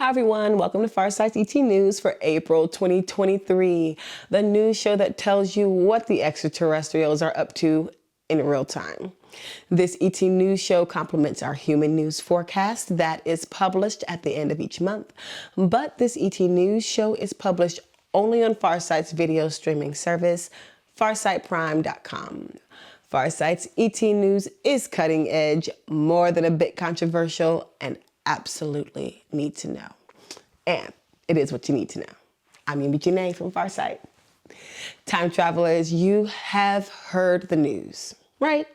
Hi everyone, welcome to Farsight's ET News for April 2023, the news show that tells you what the extraterrestrials are up to in real time. This ET News show complements our human news forecast that is published at the end of each month, but this ET News show is published only on Farsight's video streaming service, farsightprime.com. Farsight's ET News is cutting edge, more than a bit controversial, and absolutely need to know. And it is what you need to know. I'm Yumi Janae from Farsight. Time travelers, you have heard the news, right?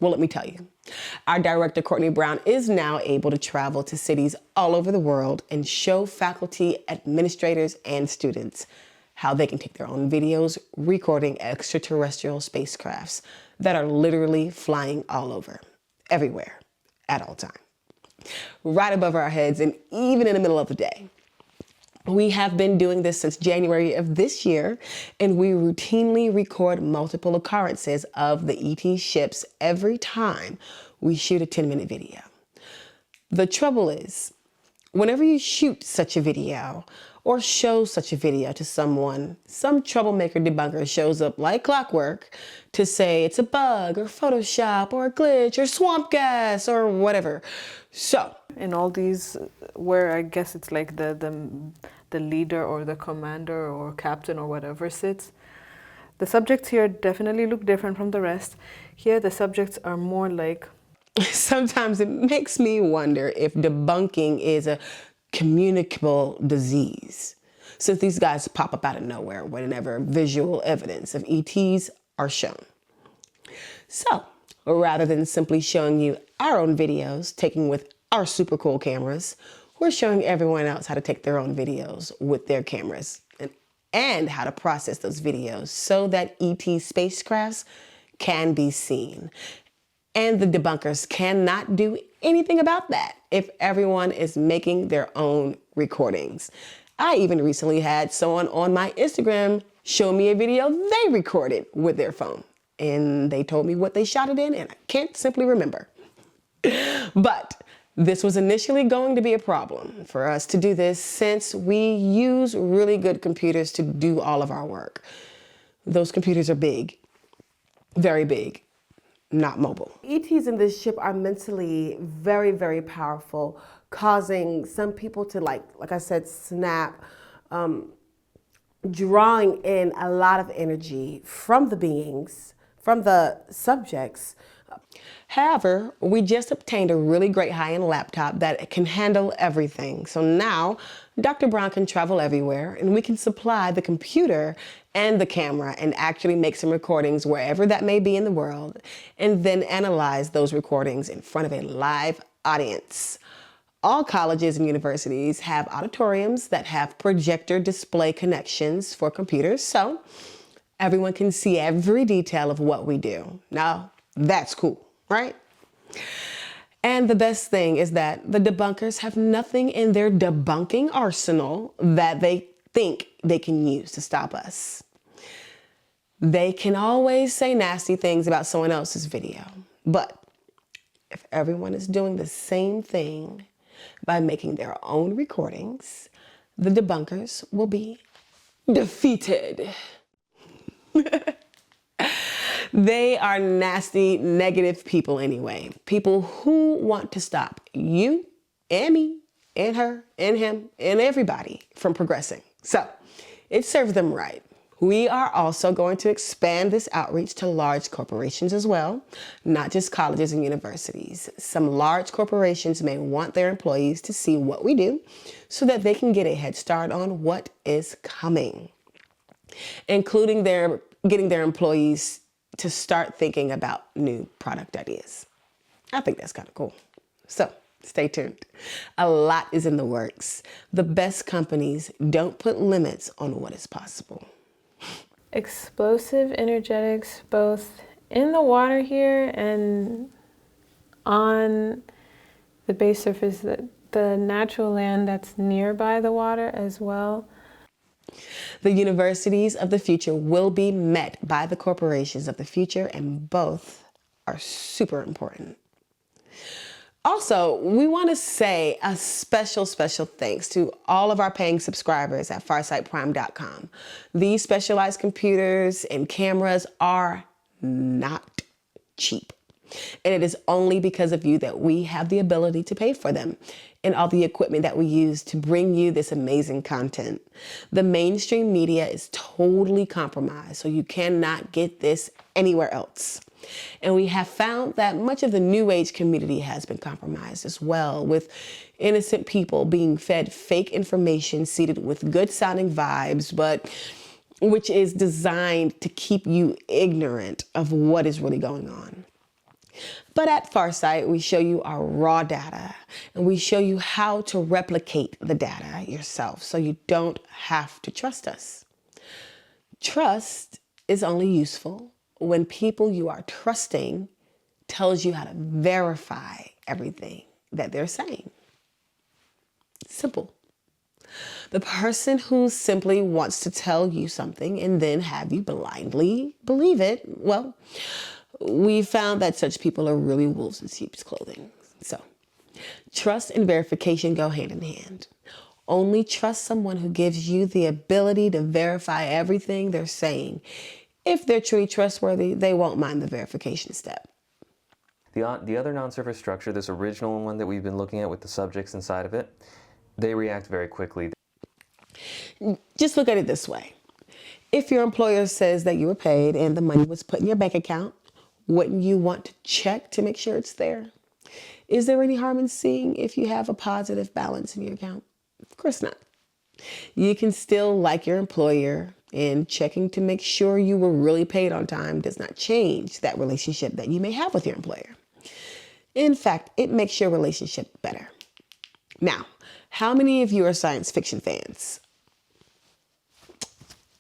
Well, let me tell you. Our director, Courtney Brown, is now able to travel to cities all over the world and show faculty, administrators, and students how they can take their own videos recording extraterrestrial spacecrafts that are literally flying all over, everywhere, at all times. Right above our heads and even in the middle of the day. We have been doing this since January of this year, and we routinely record multiple occurrences of the ET ships every time we shoot a 10-minute video. The trouble is, whenever you shoot such a video or show such a video to someone, some troublemaker debunker shows up like clockwork to say it's a bug or Photoshop or a glitch or swamp gas or whatever. So, in all these, where I guess it's like the leader or the commander or captain or whatever sits, the subjects here definitely look different from the rest. Here the subjects are more like... Sometimes it makes me wonder if debunking is a communicable disease, since these guys pop up out of nowhere whenever visual evidence of ETs are shown. So, rather than simply showing you our own videos taken with our super cool cameras, we're showing everyone else how to take their own videos with their cameras and how to process those videos so that ET spacecrafts can be seen. And the debunkers cannot do anything about that if everyone is making their own recordings. I even recently had someone on my Instagram show me a video they recorded with their phone. And they told me what they shot it in, and I can't simply remember. But this was initially going to be a problem for us to do this since we use really good computers to do all of our work. Those computers are big, very big. Not mobile. ETs in this ship are mentally very, very powerful, causing some people to, like I said, snap, drawing in a lot of energy from the beings, from the subjects. However, we just obtained a really great high-end laptop that can handle everything. So now Dr. Brown can travel everywhere and we can supply the computer and the camera and actually make some recordings wherever that may be in the world and then analyze those recordings in front of a live audience. All colleges and universities have auditoriums that have projector display connections for computers, so everyone can see every detail of what we do. Now, that's cool, right? And the best thing is that the debunkers have nothing in their debunking arsenal that they think they can use to stop us. They can always say nasty things about someone else's video, but if everyone is doing the same thing by making their own recordings, the debunkers will be defeated. They are nasty, negative people anyway. People who want to stop you and me and her and him and everybody from progressing. So it serves them right. We are also going to expand this outreach to large corporations as well, not just colleges and universities. Some large corporations may want their employees to see what we do so that they can get a head start on what is coming, including getting their employees to start thinking about new product ideas. I think that's kind of cool. So stay tuned. A lot is in the works. The best companies don't put limits on what is possible. Explosive energetics both in the water here and on the base surface, the natural land that's nearby the water as well. The universities of the future will be met by the corporations of the future, and both are super important. Also, we want to say a special thanks to all of our paying subscribers at farsightprime.com. These specialized computers and cameras are not cheap. And it is only because of you that we have the ability to pay for them and all the equipment that we use to bring you this amazing content. The mainstream media is totally compromised, so you cannot get this anywhere else. And we have found that much of the New Age community has been compromised as well, with innocent people being fed fake information seeded with good sounding vibes, but which is designed to keep you ignorant of what is really going on. But at Farsight, we show you our raw data and we show you how to replicate the data yourself so you don't have to trust us. Trust is only useful when people you are trusting tells you how to verify everything that they're saying. Simple. The person who simply wants to tell you something and then have you blindly believe it, well, we found that such people are really wolves in sheep's clothing. So, trust and verification go hand in hand. Only trust someone who gives you the ability to verify everything they're saying. If they're truly trustworthy, they won't mind the verification step. The other non-surface structure, this original one that we've been looking at with the subjects inside of it, they react very quickly. Just look at it this way. If your employer says that you were paid and the money was put in your bank account, wouldn't you want to check to make sure it's there? Is there any harm in seeing if you have a positive balance in your account? Of course not. You can still like your employer, and checking to make sure you were really paid on time does not change that relationship that you may have with your employer. In fact, it makes your relationship better. Now, how many of you are science fiction fans?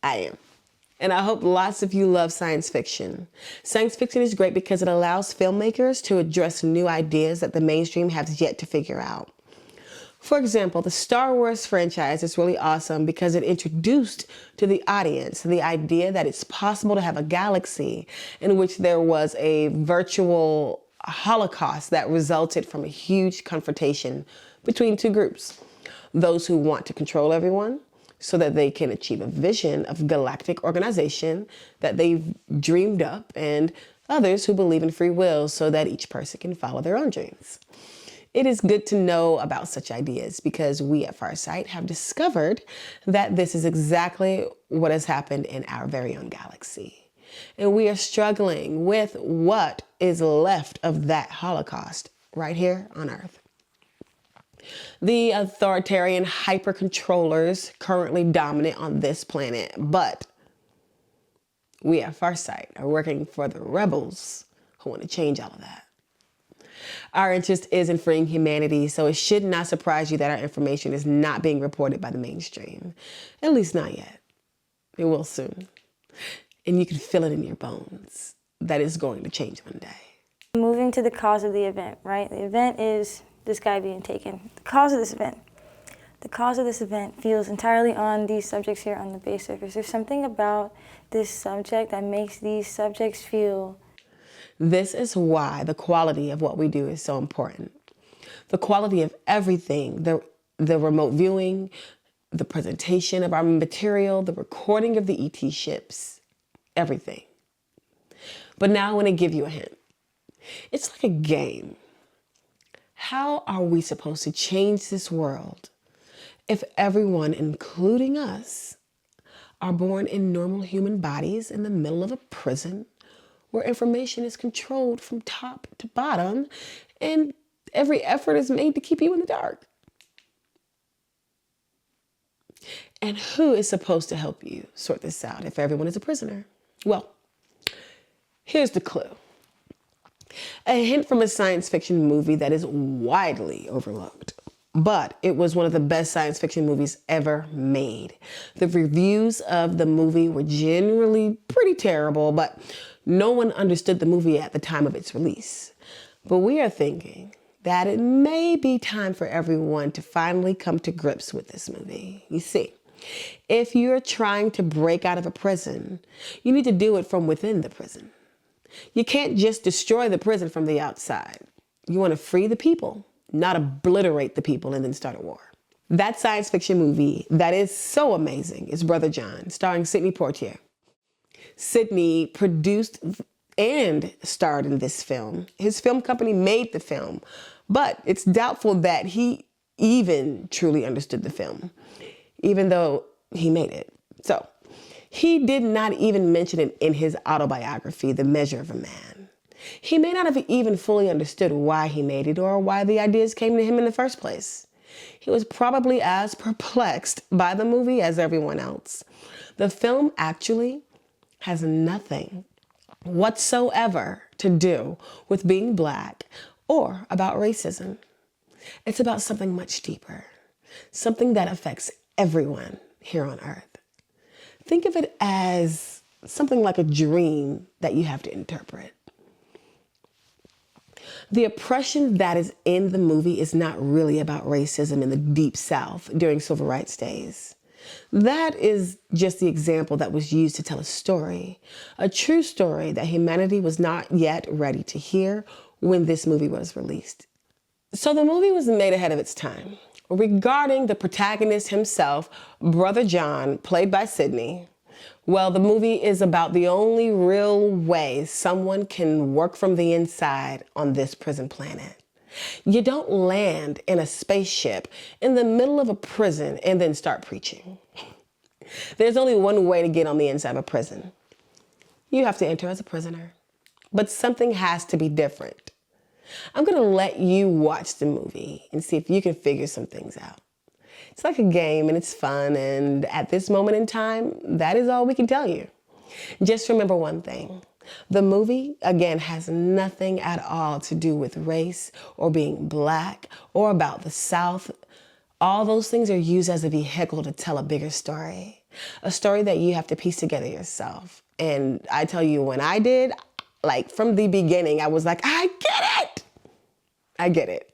I am. And I hope lots of you love science fiction. Science fiction is great because it allows filmmakers to address new ideas that the mainstream has yet to figure out. For example, the Star Wars franchise is really awesome because it introduced to the audience the idea that it's possible to have a galaxy in which there was a virtual holocaust that resulted from a huge confrontation between two groups. Those who want to control everyone so that they can achieve a vision of galactic organization that they've dreamed up, and others who believe in free will so that each person can follow their own dreams. It is good to know about such ideas because we at Farsight have discovered that this is exactly what has happened in our very own galaxy. And we are struggling with what is left of that Holocaust right here on Earth. The authoritarian hyper-controllers currently dominant on this planet, but we at Farsight are working for the rebels who want to change all of that. Our interest is in freeing humanity, so it should not surprise you that our information is not being reported by the mainstream. At least not yet. It will soon. And you can feel it in your bones that it's going to change one day. Moving to the cause of the event, right? The event is this guy being taken. The cause of this event. The cause of this event feels entirely on these subjects here on the base surface. There's something about this subject that makes these subjects feel. This is why the quality of what we do is so important. The quality of everything, the remote viewing, the presentation of our material, the recording of the ET ships, everything. But now I want to give you a hint. It's like a game. How are we supposed to change this world if everyone, including us, are born in normal human bodies in the middle of a prison where information is controlled from top to bottom and every effort is made to keep you in the dark? And who is supposed to help you sort this out if everyone is a prisoner? Well, here's the clue. A hint from a science fiction movie that is widely overlooked, but it was one of the best science fiction movies ever made. The reviews of the movie were generally pretty terrible, but no one understood the movie at the time of its release. But we are thinking that it may be time for everyone to finally come to grips with this movie. You see, if you're trying to break out of a prison, you need to do it from within the prison. You can't just destroy the prison from the outside. You want to free the people, not obliterate the people and then start a war. That science fiction movie that is so amazing is Brother John, starring Sidney Poitier. Sidney produced and starred in this film. His film company made the film, but it's doubtful that he even truly understood the film, even though he made it. So he did not even mention it in his autobiography, The Measure of a Man. He may not have even fully understood why he made it or why the ideas came to him in the first place. He was probably as perplexed by the movie as everyone else. The film actually has nothing whatsoever to do with being Black or about racism. It's about something much deeper, something that affects everyone here on Earth. Think of it as something like a dream that you have to interpret. The oppression that is in the movie is not really about racism in the Deep South during Civil Rights days. That is just the example that was used to tell a true story that humanity was not yet ready to hear when this movie was released. So the movie was made ahead of its time. Regarding the protagonist himself, Brother John, played by Sidney, well, the movie is about the only real way someone can work from the inside on this prison planet. You don't land in a spaceship in the middle of a prison and then start preaching. There's only one way to get on the inside of a prison. You have to enter as a prisoner. But something has to be different. I'm going to let you watch the movie and see if you can figure some things out. It's like a game and it's fun, and at this moment in time, that is all we can tell you. Just remember one thing. The movie, again, has nothing at all to do with race or being Black or about the South. All those things are used as a vehicle to tell a bigger story, a story that you have to piece together yourself. And I tell you, when I did, like from the beginning, I was like, I get it. I get it.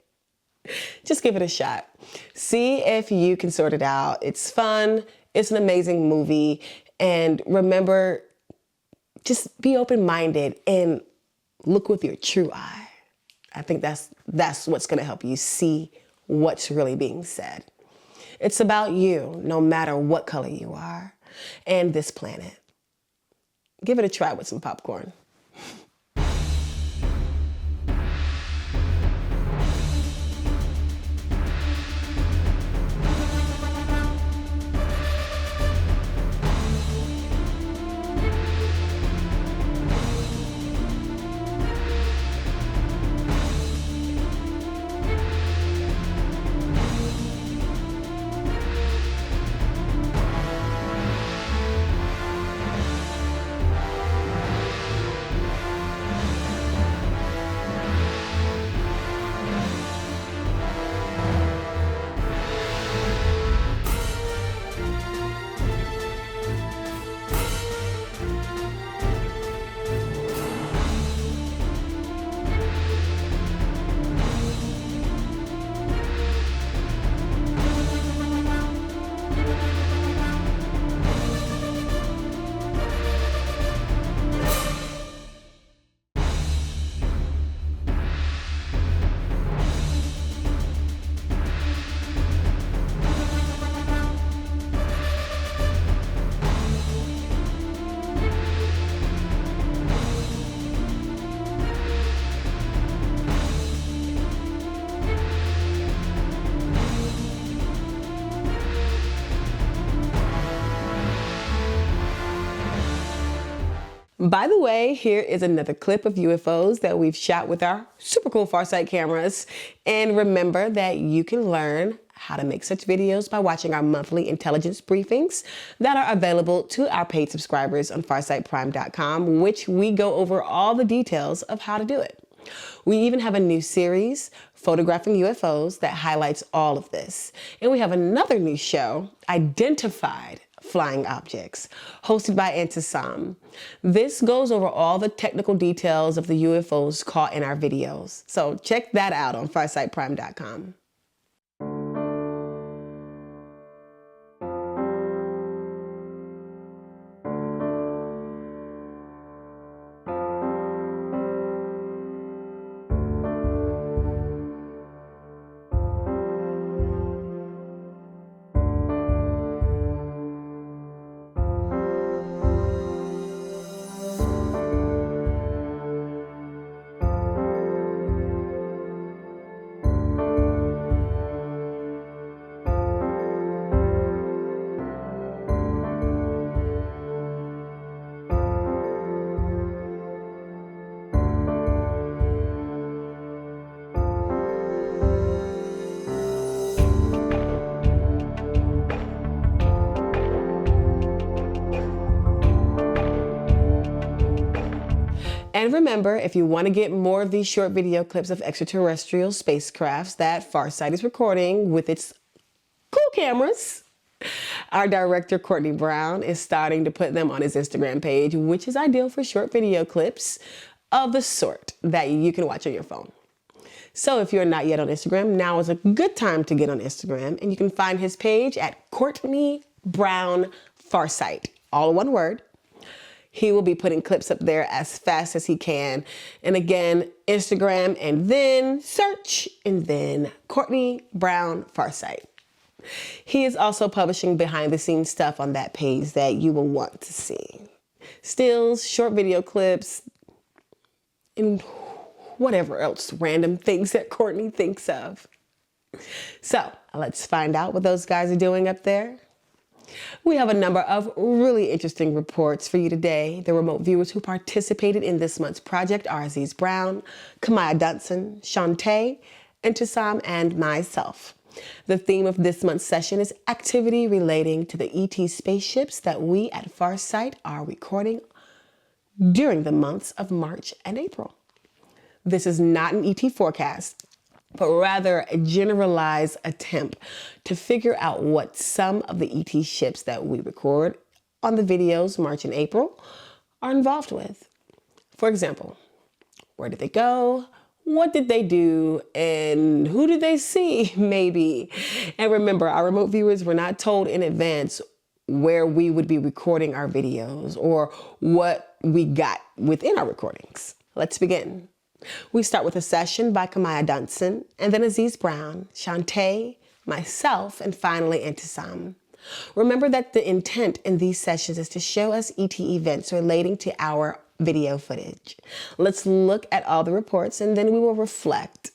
Just give it a shot. See if you can sort it out. It's fun. It's an amazing movie. And remember, just be open-minded and look with your true eye. I think that's what's going to help you see what's really being said. It's about you, no matter what color you are, and this planet. Give it a try with some popcorn. By the way, here is another clip of UFOs that we've shot with our super cool Farsight cameras. And remember that you can learn how to make such videos by watching our monthly intelligence briefings that are available to our paid subscribers on farsightprime.com, which we go over all the details of how to do it. We even have a new series, Photographing UFOs, that highlights all of this. And we have another new show, Identified Flying Objects, hosted by Antisam. This goes over all the technical details of the UFOs caught in our videos. So check that out on farsightprime.com. And remember, if you want to get more of these short video clips of extraterrestrial spacecrafts that Farsight is recording with its cool cameras, our director, Courtney Brown, is starting to put them on his Instagram page, which is ideal for short video clips of the sort that you can watch on your phone. So if you're not yet on Instagram, now is a good time to get on Instagram, and you can find his page at Courtney Brown Farsight, all one word. He will be putting clips up there as fast as he can. And again, Instagram, and then search, and then Courtney Brown Farsight. He is also publishing behind the scenes stuff on that page that you will want to see. Stills, short video clips, and whatever else random things that Courtney thinks of. So let's find out what those guys are doing up there. We have a number of really interesting reports for you today. The remote viewers who participated in this month's project are Aziz Brown, Kamaya Dunson, Shantae, Intisam, and myself. The theme of this month's session is activity relating to the ET spaceships that we at Farsight are recording during the months of March and April. This is not an ET forecast, but rather a generalized attempt to figure out what some of the ET ships that we record on the videos March and April are involved with. For example, where did they go? What did they do? And who did they see, maybe? And remember, our remote viewers were not told in advance where we would be recording our videos or what we got within our recordings. Let's begin. We start with a session by Kamaya Dunson, and then Aziz Brown, Shantae, myself, and finally Intisam. Remember that the intent in these sessions is to show us ET events relating to our video footage. Let's look at all the reports, and then we will reflect.